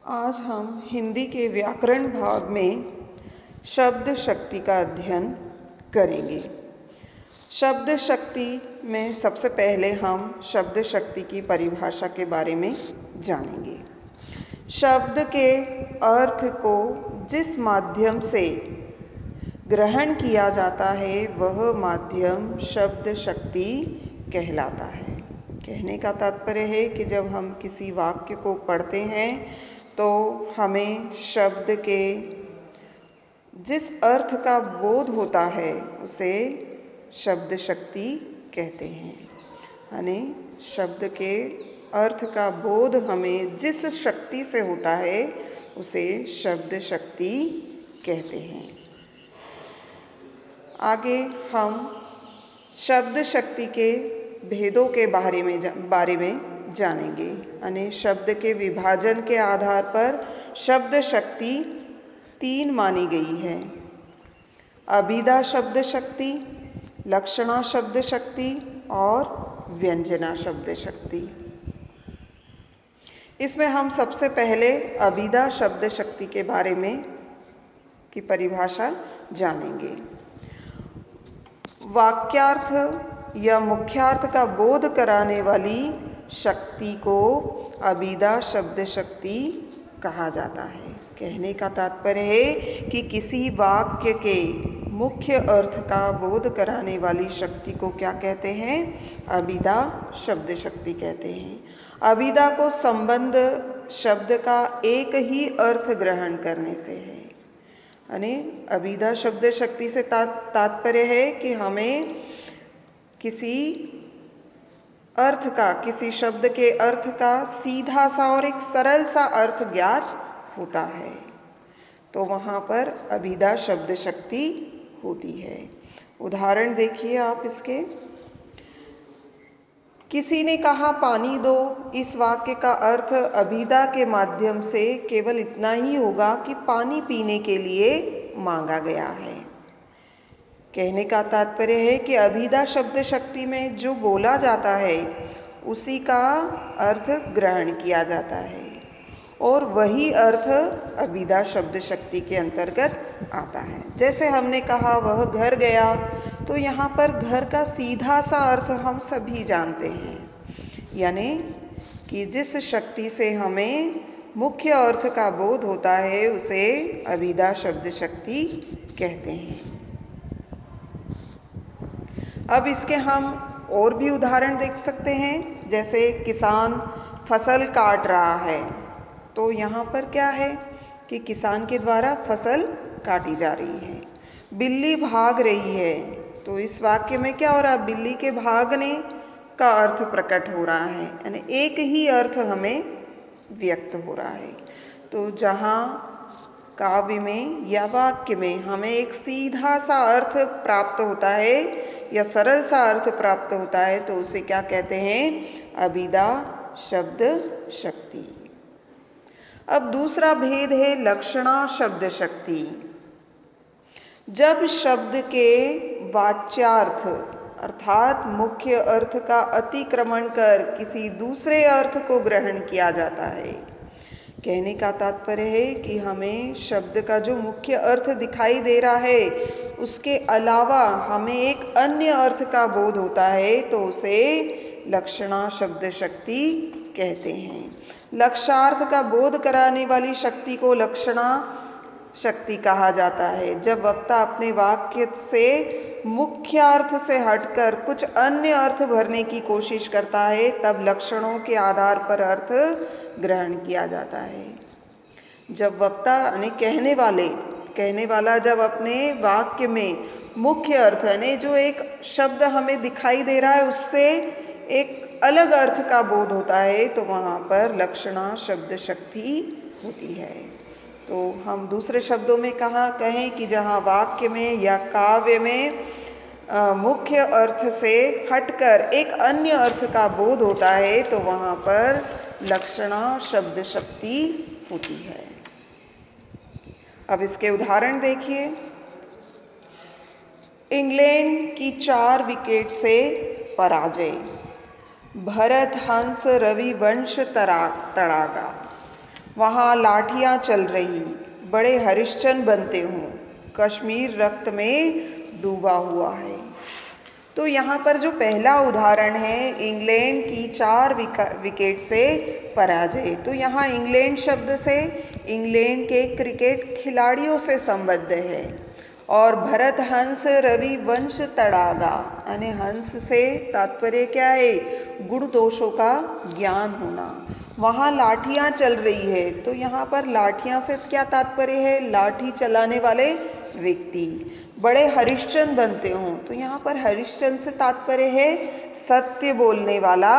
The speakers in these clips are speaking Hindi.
आज हम हिंदी के व्याकरण भाग में शब्द शक्ति का अध्ययन करेंगे। शब्द शक्ति में सबसे पहले हम शब्द शक्ति की परिभाषा के बारे में जानेंगे। शब्द के अर्थ को जिस माध्यम से ग्रहण किया जाता है वह माध्यम शब्द शक्ति कहलाता है। कहने का तात्पर्य है कि जब हम किसी वाक्य को पढ़ते हैं तो हमें शब्द के जिस अर्थ का बोध होता है उसे शब्द शक्ति कहते हैं। यानी शब्द के अर्थ का बोध हमें जिस शक्ति से होता है उसे शब्द शक्ति कहते हैं। आगे हम शब्द शक्ति के भेदों के बारे में जानेंगे। यानी शब्द के विभाजन के आधार पर शब्द शक्ति 3 मानी गई है: अभिधा शब्द शक्ति, लक्षणा शब्द शक्ति और व्यंजना शब्द शक्ति। इसमें हम सबसे पहले अभिधा शब्द शक्ति के बारे में की परिभाषा जानेंगे। वाक्यार्थ या मुख्यार्थ का बोध कराने वाली शक्ति को अभिधा शब्द शक्ति कहा जाता है। कहने का तात्पर्य है कि किसी वाक्य के मुख्य अर्थ का बोध कराने वाली शक्ति को क्या कहते हैं? अभिधा शब्द शक्ति कहते हैं। अभिधा को संबंध शब्द का एक ही अर्थ ग्रहण करने से है। यानी अभिधा शब्द शक्ति से तात्पर्य है कि हमें किसी अर्थ का, किसी शब्द के अर्थ का सीधा सा और एक सरल सा अर्थ ज्ञात होता है, तो वहाँ पर अभिधा शब्द शक्ति होती है। उदाहरण देखिए आप इसके। किसी ने कहा पानी दो। इस वाक्य का अर्थ अभिधा के माध्यम से केवल इतना ही होगा कि पानी पीने के लिए मांगा गया है। कहने का तात्पर्य है कि अभिधा शब्द शक्ति में जो बोला जाता है उसी का अर्थ ग्रहण किया जाता है और वही अर्थ अभिधा शब्द शक्ति के अंतर्गत आता है। जैसे हमने कहा वह घर गया, तो यहाँ पर घर का सीधा सा अर्थ हम सभी जानते हैं। यानी कि जिस शक्ति से हमें मुख्य अर्थ का बोध होता है उसे अभिधा शब्द शक्ति कहते हैं। अब इसके हम और भी उदाहरण देख सकते हैं। जैसे किसान फसल काट रहा है, तो यहाँ पर क्या है कि किसान के द्वारा फसल काटी जा रही है। बिल्ली भाग रही है, तो इस वाक्य में क्या हो रहा है? बिल्ली के भागने का अर्थ प्रकट हो रहा है। यानी एक ही अर्थ हमें व्यक्त हो रहा है। तो जहाँ काव्य में या वाक्य में हमें एक सीधा सा अर्थ प्राप्त होता है या सरल सा अर्थ प्राप्त होता है तो उसे क्या कहते हैं? अभिधा शब्द शक्ति। अब दूसरा भेद है लक्षणा शब्द शक्ति। जब शब्द के वाच्यार्थ अर्थात मुख्य अर्थ का अतिक्रमण कर किसी दूसरे अर्थ को ग्रहण किया जाता है। कहने का तात्पर्य है कि हमें शब्द का जो मुख्य अर्थ दिखाई दे रहा है उसके अलावा हमें एक अन्य अर्थ का बोध होता है तो उसे लक्षणा शब्द शक्ति कहते हैं। लक्ष्यार्थ का बोध कराने वाली शक्ति को लक्षणा शक्ति कहा जाता है। जब वक्ता अपने वाक्य से मुख्यार्थ से हटकर कुछ अन्य अर्थ भरने की कोशिश करता है तब लक्षणों के आधार पर अर्थ ग्रहण किया जाता है। जब वक्ता यानी कहने वाला जब अपने वाक्य में मुख्य अर्थ यानी जो एक शब्द हमें दिखाई दे रहा है उससे एक अलग अर्थ का बोध होता है तो वहाँ पर लक्षणा शब्द शक्ति होती है। तो हम दूसरे शब्दों में कहें कि जहाँ वाक्य में या काव्य में मुख्य अर्थ से हटकर एक अन्य अर्थ का बोध होता है तो वहाँ पर लक्षणा शब्द शक्ति होती है। अब इसके उदाहरण देखिए। इंग्लैंड की 4 विकेट से पराजय। भरत हंस रवि वंश तड़ागा। वहाँ लाठियाँ चल रही, बड़े हरिश्चंद्र बनते हूँ, कश्मीर रक्त में डूबा हुआ है। तो यहाँ पर जो पहला उदाहरण है, इंग्लैंड की 4 विकेट से पराजय। तो यहाँ इंग्लैंड शब्द से इंग्लैंड के क्रिकेट खिलाड़ियों से संबद्ध है। और भरत हंस रवि वंश तड़ागा, यानी हंस से तात्पर्य क्या है? गुण दोषों का ज्ञान होना। वहाँ लाठियाँ चल रही है, तो यहाँ पर लाठियाँ से क्या तात्पर्य है? लाठी चलाने वाले व्यक्ति। बड़े हरिश्चंद्र बनते हों, तो यहाँ पर हरिश्चंद्र से तात्पर्य है सत्य बोलने वाला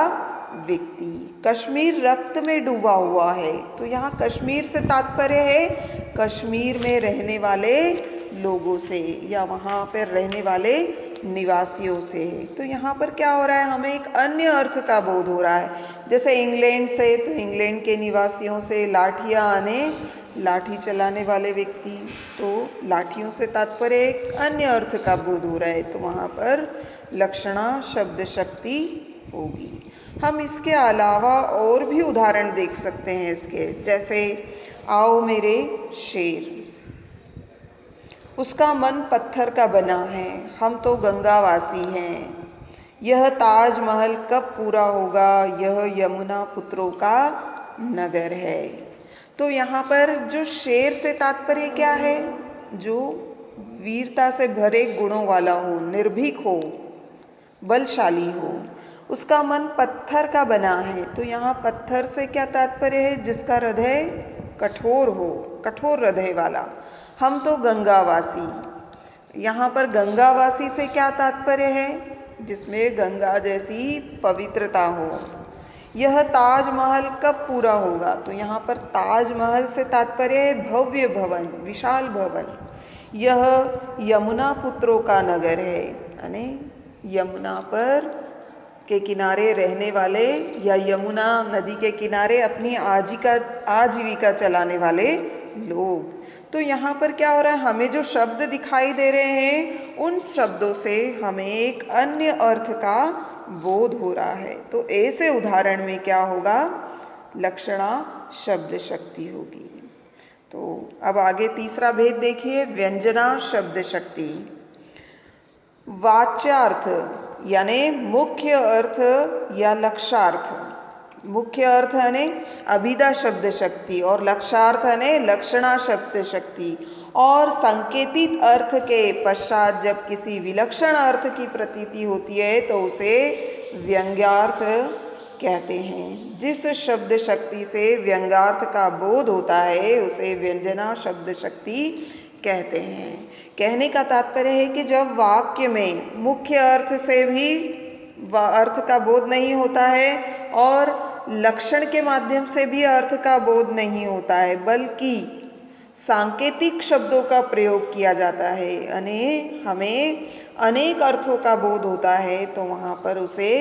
व्यक्ति। कश्मीर रक्त में डूबा हुआ है, तो यहाँ कश्मीर से तात्पर्य है कश्मीर में रहने वाले लोगों से या वहाँ पर रहने वाले निवासियों से। तो यहाँ पर क्या हो रहा है? हमें एक अन्य अर्थ का बोध हो रहा है। जैसे इंग्लैंड से, तो इंग्लैंड के निवासियों से लाठियाँ आने, लाठी चलाने वाले व्यक्ति, तो लाठियों से तात्पर्य एक अन्य अर्थ का बोध हो रहा है, तो वहाँ पर लक्षणा शब्द शक्ति होगी। हम इसके अलावा और भी उदाहरण देख सकते हैं इसके, जैसे आओ मेरे शेर, उसका मन पत्थर का बना है, हम तो गंगावासी हैं, यह ताजमहल कब पूरा होगा, यह यमुना पुत्रों का नगर है। तो यहाँ पर जो शेर से तात्पर्य क्या है? जो वीरता से भरे गुणों वाला हो, निर्भीक हो, बलशाली हो। उसका मन पत्थर का बना है, तो यहाँ पत्थर से क्या तात्पर्य है? जिसका हृदय कठोर हो, कठोर हृदय वाला। हम तो गंगावासी, यहाँ पर गंगावासी से क्या तात्पर्य है? जिसमें गंगा जैसी पवित्रता हो। यह ताजमहल कब पूरा होगा? तो यहाँ पर ताजमहल से तात्पर्य है भव्य भवन, विशाल भवन। यह यमुना पुत्रों का नगर है, यानी यमुना पर के किनारे रहने वाले या यमुना नदी के किनारे अपनी आजीविका चलाने वाले लोग। तो यहाँ पर क्या हो रहा है? हमें जो शब्द दिखाई दे रहे हैं, उन शब्दों से हमें एक अन्य अर्थ का बोध हो रहा है। तो ऐसे उदाहरण में क्या होगा? लक्षणा शब्द शक्ति होगी। तो अब आगे तीसरा भेद देखिए, व्यंजना शब्द शक्ति। वाच्यार्थ यानी मुख्य अर्थ या लक्षार्थ। मुख्य अर्थ है अभिधा शब्द शक्ति और लक्षार्थ है लक्षणा शब्द शक्ति। और संकेतित अर्थ के पश्चात जब किसी विलक्षण अर्थ की प्रतीति होती है तो उसे व्यंग्यार्थ कहते हैं। जिस शब्द शक्ति से व्यंग्यार्थ का बोध होता है उसे व्यंजना शब्द शक्ति कहते हैं। कहने का तात्पर्य है कि जब वाक्य में मुख्य अर्थ से भी अर्थ का बोध नहीं होता है और लक्षण के माध्यम से भी अर्थ का बोध नहीं होता है, बल्कि सांकेतिक शब्दों का प्रयोग किया जाता है, हमें अनेक अर्थों का बोध होता है, तो वहाँ पर उसे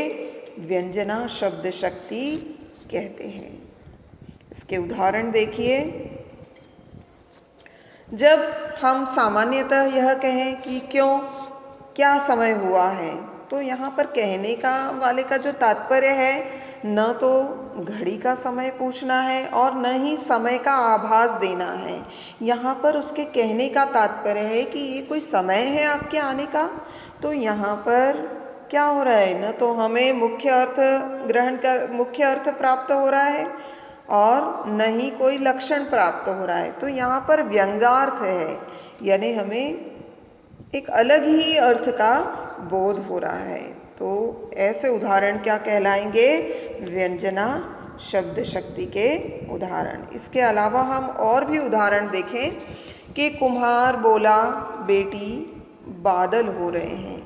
व्यंजना शब्द शक्ति कहते हैं। इसके उदाहरण देखिए। जब हम सामान्यतः यह कहें कि क्यों, क्या समय हुआ है, तो यहाँ पर कहने का वाले का जो तात्पर्य है न तो घड़ी का समय पूछना है और न ही समय का आभास देना है। यहाँ पर उसके कहने का तात्पर्य है कि ये कोई समय है आपके आने का। तो यहाँ पर क्या हो रहा है? न तो हमें मुख्य अर्थ प्राप्त हो रहा है और न ही कोई लक्षण प्राप्त हो रहा है। तो यहाँ पर व्यंग्यार्थ है, यानी हमें एक अलग ही अर्थ का बोध हो रहा है। तो ऐसे उदाहरण क्या कहलाएंगे? व्यंजना शब्द शक्ति के उदाहरण। इसके अलावा हम और भी उदाहरण देखें कि कुम्हार बोला बेटी बादल हो रहे हैं।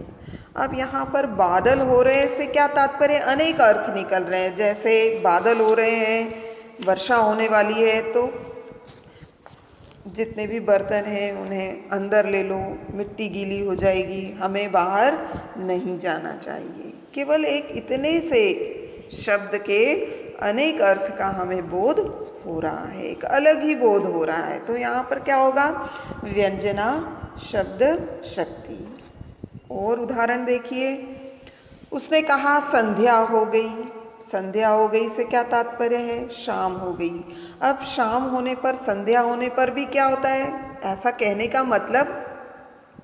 अब यहाँ पर बादल हो रहे से क्या तात्पर्य? अनेक अर्थ निकल रहे हैं। जैसे बादल हो रहे हैं, वर्षा होने वाली है, तो जितने भी बर्तन हैं उन्हें अंदर ले लो, मिट्टी गीली हो जाएगी, हमें बाहर नहीं जाना चाहिए। केवल एक इतने से शब्द के अनेक अर्थ का हमें बोध हो रहा है, एक अलग ही बोध हो रहा है। तो यहाँ पर क्या होगा? व्यंजना शब्द शक्ति। और उदाहरण देखिए। उसने कहा संध्या हो गई। संध्या हो गई से क्या तात्पर्य है? शाम हो गई। अब शाम होने पर, संध्या होने पर भी क्या होता है? ऐसा कहने का मतलब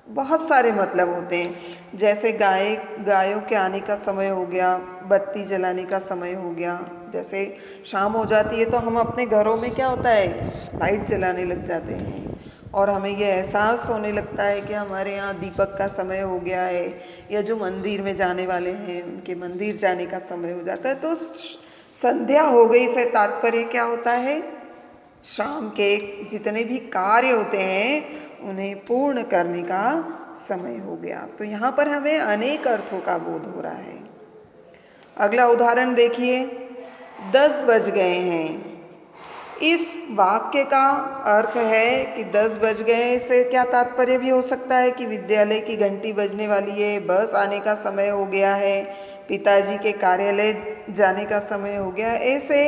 बहुत सारे मतलब होते हैं। जैसे गायों के आने का समय हो गया, बत्ती जलाने का समय हो गया। जैसे शाम हो जाती है तो हम अपने घरों में क्या होता है? लाइट जलाने लग जाते हैं और हमें ये एहसास होने लगता है कि हमारे यहाँ दीपक का समय हो गया है, या जो मंदिर में जाने वाले हैं उनके मंदिर जाने का समय हो जाता है। तो संध्या हो गई से तात्पर्य क्या होता है? शाम के जितने भी कार्य होते हैं उन्हें पूर्ण करने का समय हो गया। तो यहाँ पर हमें अनेक अर्थों का बोध हो रहा है। अगला उदाहरण देखिए, 10 बज गए हैं। इस वाक्य का अर्थ है कि 10 बज गए से क्या तात्पर्य भी हो सकता है कि विद्यालय की घंटी बजने वाली है, बस आने का समय हो गया है, पिताजी के कार्यालय जाने का समय हो गया। ऐसे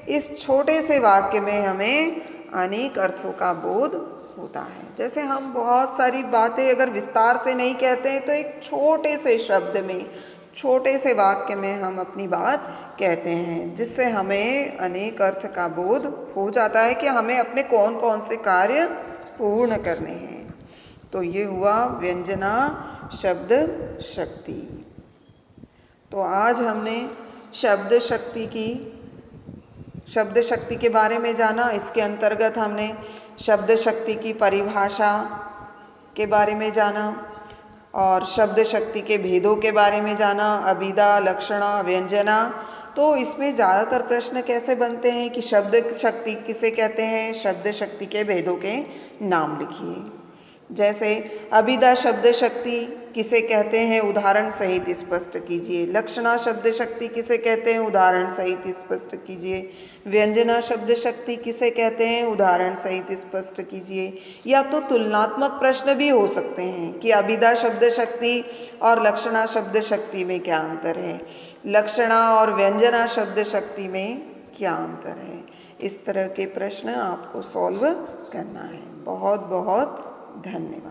इस छोटे से वाक्य में हमें अनेक अर्थों का बोध होता है। जैसे हम बहुत सारी बातें अगर विस्तार से नहीं कहते हैं तो एक छोटे से शब्द में, छोटे से वाक्य में हम अपनी बात कहते हैं, जिससे हमें अनेक अर्थ का बोध हो जाता है कि हमें अपने कौन कौन से कार्य पूर्ण करने हैं। तो ये हुआ व्यंजना शब्द शक्ति। तो आज हमने शब्द शक्ति के बारे में जाना। इसके अंतर्गत हमने शब्द शक्ति की परिभाषा के बारे में जाना और शब्द शक्ति के भेदों के बारे में जाना, अभिधा, लक्षणा, व्यंजना। तो इसमें ज़्यादातर प्रश्न कैसे बनते हैं कि शब्द शक्ति किसे कहते हैं, शब्द शक्ति के भेदों के नाम लिखिए। जैसे अभिधा शब्द शक्ति किसे कहते हैं, उदाहरण सहित स्पष्ट कीजिए। लक्षणा शब्द शक्ति किसे कहते हैं, उदाहरण सहित स्पष्ट कीजिए। व्यंजना शब्द शक्ति किसे कहते हैं, उदाहरण सहित स्पष्ट कीजिए। या तो तुलनात्मक प्रश्न भी हो सकते हैं कि अभिधा शब्द शक्ति और लक्षणा शब्द शक्ति में क्या अंतर है, लक्षणा और व्यंजना शब्द शक्ति में क्या अंतर है। इस तरह के प्रश्न आपको सॉल्व करना है। बहुत बहुत धन्यवाद।